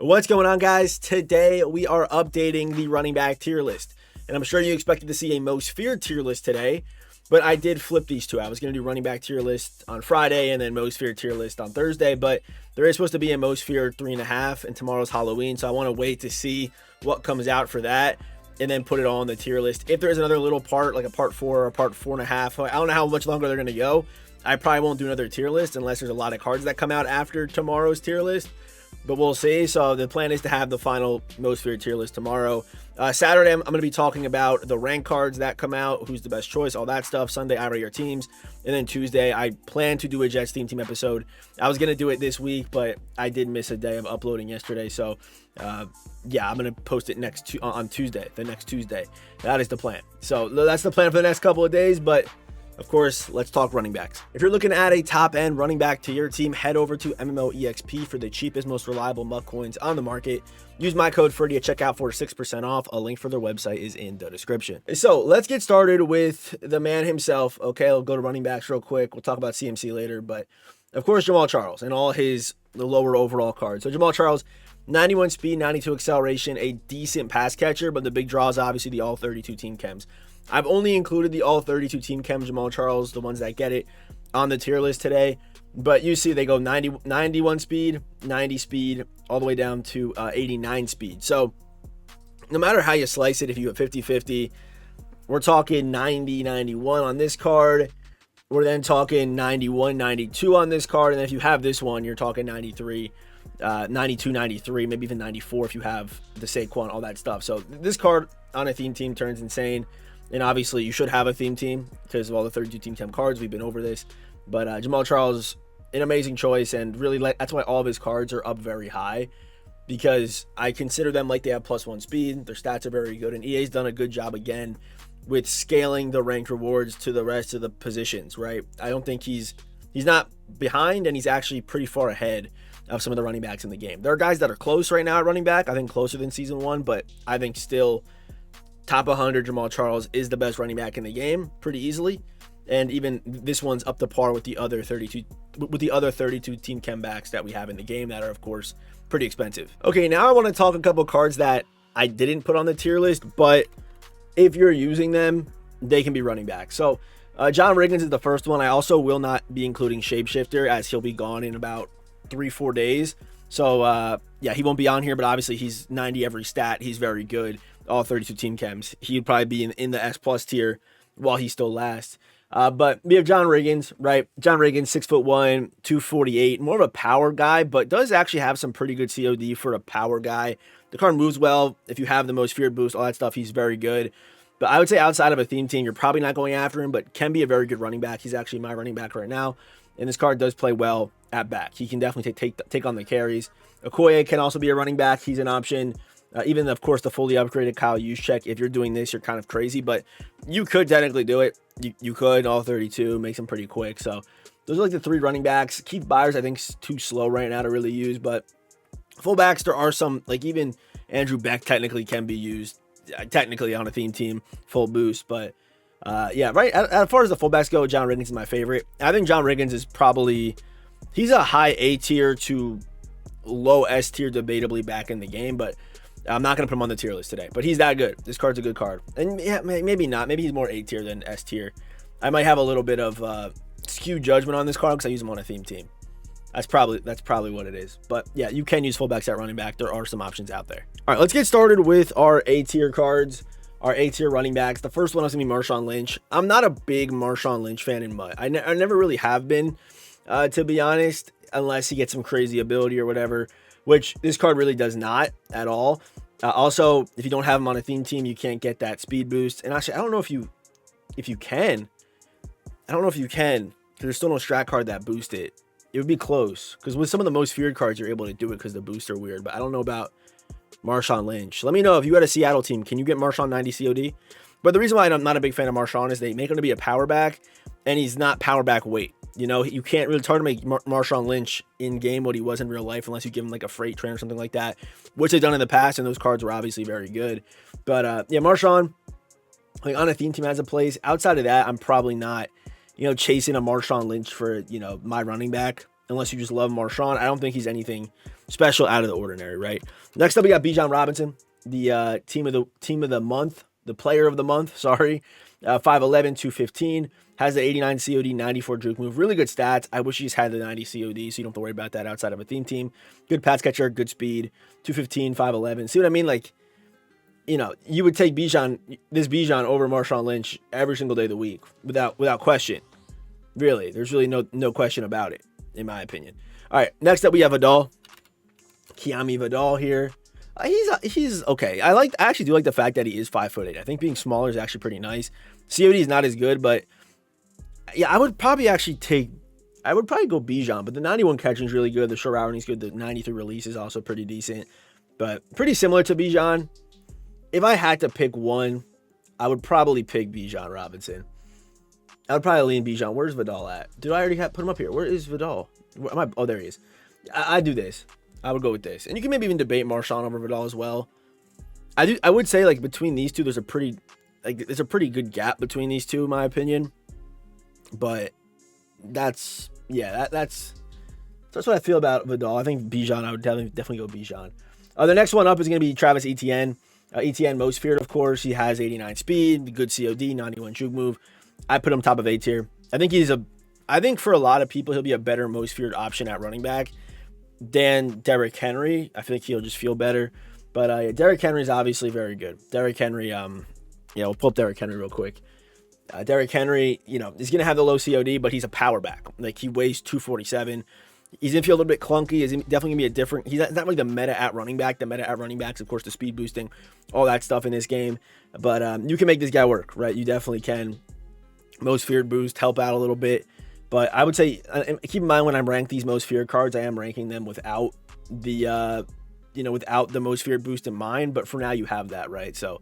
What's going on, guys? Today we are updating the running back tier list, and I'm sure you expected to see a most feared tier list today, but I did flip these two. I was going to do running back tier list on Friday and then most feared tier list on Thursday, but there is supposed to be a most feared 3.5, and tomorrow's Halloween, so I want to wait to see what comes out for that and then put it all on the tier list. If there's another little part, like a part 4 or a part 4.5, I don't know how much longer they're going to go. I probably won't do another tier list unless there's a lot of cards that come out after tomorrow's tier list, but we'll see. So the plan is to have the final most feared tier list tomorrow. Saturday, I'm going to be talking about the rank cards that come out, who's the best choice, all that stuff. Sunday, I rate your teams. And then Tuesday, I plan to do a Jets team episode. I was going to do it this week, but I did miss a day of uploading yesterday. So, yeah, I'm going to post it on Tuesday, the next Tuesday. That is the plan. So that's the plan for the next couple of days, but of course, let's talk running backs. If you're looking at a top-end running back to your team, head over to MMOEXP for the cheapest, most reliable MUT coins on the market. Use my code FREDDY at checkout for 6% off. A link for their website is in the description. So let's get started with the man himself. Okay, I'll go to running backs real quick. We'll talk about CMC later, but of course, Jamaal Charles and all the lower overall cards. So Jamaal Charles, 91 speed, 92 acceleration, a decent pass catcher, but the big draw is obviously the all 32 team chems. I've only included the all 32 team chem Jamaal Charles, the ones that get it, on the tier list today. But you see they go 91 speed, 90 speed, all the way down to 89 speed. So no matter how you slice it, if you have 50-50, we're talking 90-91 on this card. We're then talking 91-92 on this card. And then if you have this one, you're talking 93, 92-93, maybe even 94 if you have the Saquon, all that stuff. So this card on a theme team turns insane. And obviously, you should have a theme team because of all the 32 team chem cards. We've been over this. But Jamaal Charles, an amazing choice. And really, that's why all of his cards are up very high. Because I consider them like they have +1 speed. Their stats are very good. And EA's done a good job again with scaling the ranked rewards to the rest of the positions, right? I don't think he's not behind, and he's actually pretty far ahead of some of the running backs in the game. There are guys that are close right now at running back. I think closer than season 1. But I think still top 100, Jamaal Charles is the best running back in the game pretty easily, and even this one's up to par with the other 32 team chem backs that we have in the game that are, of course, pretty expensive. Okay, now I want to talk a couple cards that I didn't put on the tier list, but if you're using them, they can be running back. So John Riggins is the first one. I also will not be including Shapeshifter as he'll be gone in about 3-4 days. So yeah, he won't be on here, but obviously he's 90 every stat. He's very good. All 32 team chems. He'd probably be in the S+ tier while he still lasts. But we have John Riggins, right? John Riggins, 6'1", 248, more of a power guy, but does actually have some pretty good COD for a power guy. The card moves well. If you have the most feared boost, all that stuff, he's very good. But I would say outside of a theme team, you're probably not going after him, but can be a very good running back. He's actually my running back right now. And this card does play well at back. He can definitely take on the carries. Okoye can also be a running back. He's an option. Even, of course, the fully upgraded Kyle Juszczyk. If you're doing this, you're kind of crazy, but you could technically do it. You could, all 32, makes them pretty quick. So those are like the 3 running backs. Keith Byers, I think, is too slow right now to really use, but fullbacks, there are some, like even Andrew Beck technically can be used, technically on a theme team, full boost. But yeah, right, as far as the fullbacks go, John Riggins is my favorite. I think John Riggins is probably, he's a high A tier to low S tier debatably back in the game, but I'm not going to put him on the tier list today, but he's that good. This card's a good card. And yeah, maybe not. Maybe he's more A tier than S tier. I might have a little bit of skewed judgment on this card because I use him on a theme team. That's probably what it is. But yeah, you can use fullbacks at running back. There are some options out there. All right, let's get started with our A tier cards, our A tier running backs. The first one is going to be Marshawn Lynch. I'm not a big Marshawn Lynch fan in MUT. I never really have been, to be honest, unless he gets some crazy ability or whatever, which this card really does not at all. Also, if you don't have him on a theme team, you can't get that speed boost. And actually, I don't know if you can. I don't know if you can, because there's still no strat card that boosts it. It would be close, because with some of the most feared cards, you're able to do it because the boosts are weird. But I don't know about Marshawn Lynch. Let me know if you had a Seattle team. Can you get Marshawn 90 COD? But the reason why I'm not a big fan of Marshawn is they make him to be a power back, and he's not power back weight. You know, you can't really, it's hard to make Marshawn Lynch in game what he was in real life unless you give him like a freight train or something like that, which they've done in the past, and those cards were obviously very good. But yeah, Marshawn, like on a theme team has a place. Outside of that, I'm probably not, chasing a Marshawn Lynch for, my running back. unless you just love Marshawn. I don't think he's anything special out of the ordinary, right? Next up, we got Bijan Robinson, the team of the month, the player of the month, sorry. 5'11", 215, has the 89 COD, 94 juke move. Really good stats. I wish he just had the 90 COD, so you don't have to worry about that outside of a theme team. Good pass catcher, good speed, 215, 5'11". See what I mean? Like, you know, you would take this Bijan over Marshawn Lynch every single day of the week without question. Really, there's really no question about it, in my opinion. All right, next up we have Vidal. Kiami Vidal here. He's okay. I actually do like the fact that he is 5'8". I think being smaller is actually pretty nice. COD is not as good, but yeah, I would probably go Bijan, but the 91 catching is really good. The short routing is good. The 93 release is also pretty decent, but pretty similar to Bijan. If I had to pick one, I would probably pick Bijan Robinson. I would probably lean Bijan. Where's Vidal at? Did I already put him up here? Where is Vidal? Oh, there he is. I do this. I would go with this. And you can maybe even debate Marshawn over Vidal as well. I would say, like, between these two, there's a pretty good gap between these two, in my opinion. But that's what I feel about Vidal. I think Bijan, I would definitely go Bijan. The next one up is going to be Travis Etienne. Etienne, most feared, of course. He has 89 speed, good COD, 91 juke move. I put him top of A tier. I think for a lot of people, he'll be a better most feared option at running back than Derrick Henry. I think he'll just feel better. But Derrick Henry is obviously very good. Derrick Henry, we'll pull up Derrick Henry real quick. Derrick Henry, he's going to have the low COD, but he's a power back. Like, he weighs 247. He's going to feel a little bit clunky. He's definitely going to be a different... He's not like the meta at running back. The meta at running backs, of course, the speed boosting, all that stuff in this game. But you can make this guy work, right? You definitely can. Most feared boost, help out a little bit. But I would say, keep in mind when I rank these most feared cards, I am ranking them without the most feared boost in mind. But for now, you have that, right? So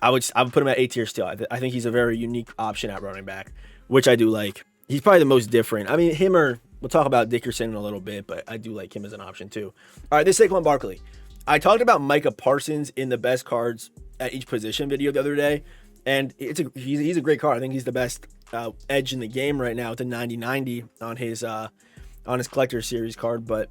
I would put him at A tier still. I think he's a very unique option at running back, which I do like. He's probably the most different. I mean, we'll talk about Dickerson in a little bit, but I do like him as an option too. All right, this is Saquon Barkley. I talked about Micah Parsons in the best cards at each position video the other day, and he's a great card. I think he's the best edge in the game right now with the 90-90 on his collector series card. But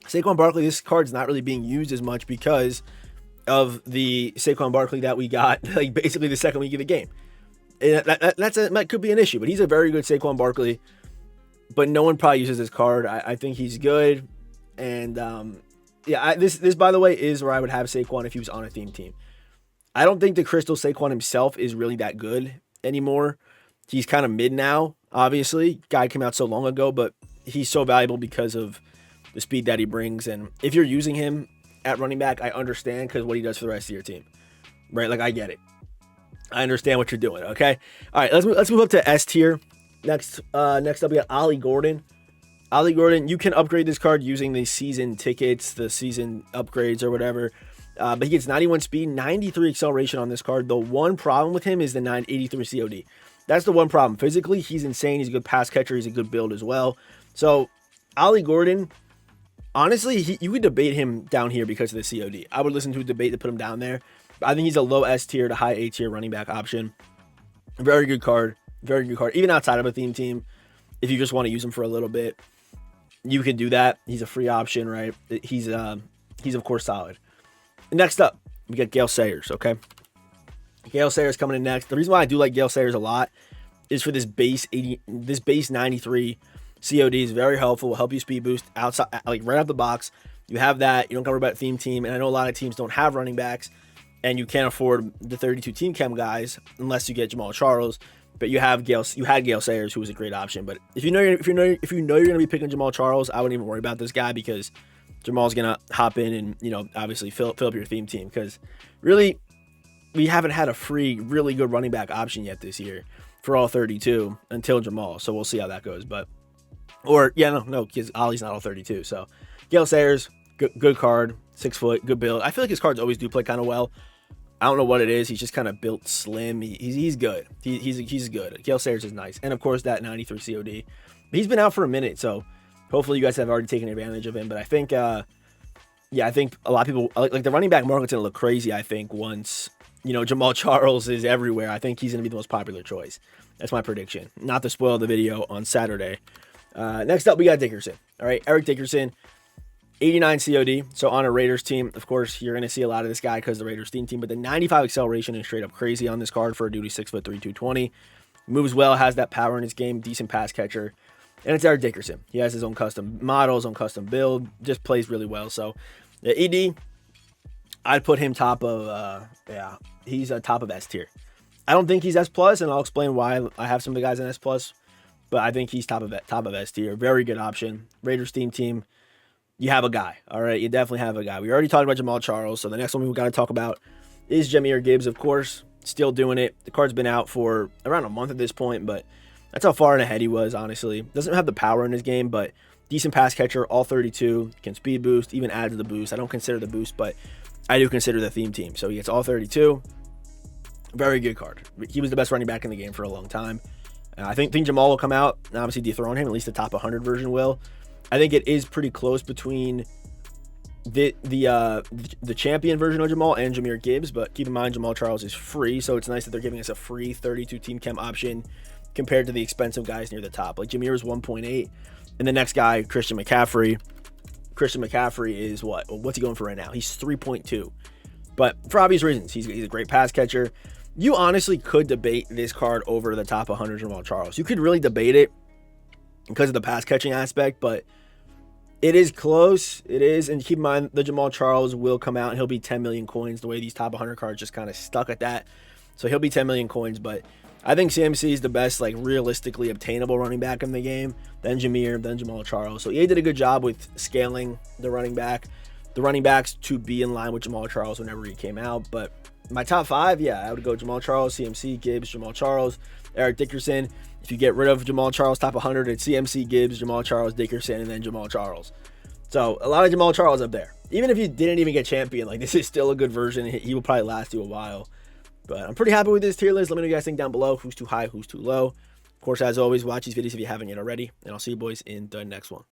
Saquon Barkley, this card's not really being used as much because of the Saquon Barkley that we got like basically the second week of the game. And that could be an issue, but he's a very good Saquon Barkley. But no one probably uses this card. I think he's good, and this by the way is where I would have Saquon if he was on a theme team. I don't think the Crystal Saquon himself is really that good anymore. He's kind of mid now, obviously. Guy came out so long ago, but he's so valuable because of the speed that he brings. And if you're using him at running back, I understand because what he does for the rest of your team, right? Like, I get it. I understand what you're doing, okay? All right, let's move up to S tier. Next up, we got Ollie Gordon. Ollie Gordon, you can upgrade this card using the season tickets, the season upgrades or whatever. But he gets 91 speed, 93 acceleration on this card. The one problem with him is the 983 COD. That's the one problem. Physically, he's insane. He's a good pass catcher. He's a good build as well. So, Ollie Gordon, honestly, you could debate him down here because of the COD. I would listen to a debate to put him down there. But I think he's a low S tier to high A tier running back option. Very good card. Very good card. Even outside of a theme team, if you just want to use him for a little bit, you can do that. He's a free option, right? He's of course solid. Next up, we got Gale Sayers, okay? Gale Sayers coming in next. The reason why I do like Gale Sayers a lot is for this base 93 COD is very helpful. Will help you speed boost outside, like right out the box. You have that. You don't got to worry about theme team. And I know a lot of teams don't have running backs, and you can't afford the 32 team chem guys unless you get Jamaal Charles. But you had Gale Sayers, who was a great option. But if you know you're going to be picking Jamaal Charles, I wouldn't even worry about this guy because Jamal's going to hop in and, obviously fill up your theme team. Because really, we haven't had a free, really good running back option yet this year for all 32 until Jamaal. So we'll see how that goes. Because Ollie's not all 32. So Gale Sayers, good card, 6 foot, good build. I feel like his cards always do play kind of well. I don't know what it is. He's just kind of built slim. He's good. He's good. Gale Sayers is nice. And, of course, that 93 COD. But he's been out for a minute, so hopefully you guys have already taken advantage of him. But I think, I think a lot of people, like the running back market's going to look crazy, I think, once, Jamaal Charles is everywhere. I think he's going to be the most popular choice. That's my prediction. Not to spoil the video on Saturday. Next up, we got Dickerson. All right, Eric Dickerson, 89 COD. So on a Raiders team, of course, you're going to see a lot of this guy because the Raiders team, but the 95 acceleration is straight up crazy on this card for a dude who's 6'3", 220. Moves well, has that power in his game, decent pass catcher. And it's Eric Dickerson. He has his own custom model, his own custom build, just plays really well. So the ED, I'd put him top of, he's a top of S tier. I don't think he's S+, and I'll explain why I have some of the guys in S+, but I think he's top of S tier. Very good option. Raiders team, you have a guy. All right, you definitely have a guy. We already talked about Jamaal Charles, so the next one we got to talk about is Jahmyr Gibbs, of course. Still doing it. The card's been out for around a month at this point, but that's how far ahead he was, honestly. Doesn't have the power in his game, but decent pass catcher, all 32, can speed boost, even add to the boost. I don't consider the boost, but I do consider the theme team. So he gets all 32. Very good card. He was the best running back in the game for a long time. I think Jamaal will come out and obviously dethrone him. At least the top 100 version will. I think it is pretty close between the champion version of Jamaal and Jahmyr Gibbs, but keep in mind Jamaal Charles is free, so it's nice that they're giving us a free 32 team chem option compared to the expensive guys near the top. Like Jahmyr is 1.8, and the next guy, Christian McCaffrey. Christian McCaffrey is what? Well, what's he going for right now? He's 3.2, but for obvious reasons, he's a great pass catcher. You honestly could debate this card over the top 100 Jamaal Charles. You could really debate it because of the pass catching aspect, but it is close. It is, and keep in mind the Jamaal Charles will come out and he'll be 10 million coins. The way these top 100 cards just kind of stuck at that, so he'll be 10 million coins. But I think CMC is the best, like, realistically obtainable running back in the game. Then Jahmyr, then Jamaal Charles. So EA did a good job with scaling the running backs to be in line with Jamaal Charles whenever he came out. But my top 5, yeah, I would go Jamaal Charles, CMC, Gibbs, Jamaal Charles, Eric Dickerson. If you get rid of Jamaal Charles top 100, it's CMC, Gibbs, Jamaal Charles, Dickerson, and then Jamaal Charles. So a lot of Jamaal Charles up there. Even if you didn't even get champion, like, this is still a good version. He will probably last you a while. But I'm pretty happy with this tier list. Let me know what you guys think down below. Who's too high, who's too low. Of course, as always, watch these videos if you haven't yet already. And I'll see you boys in the next one.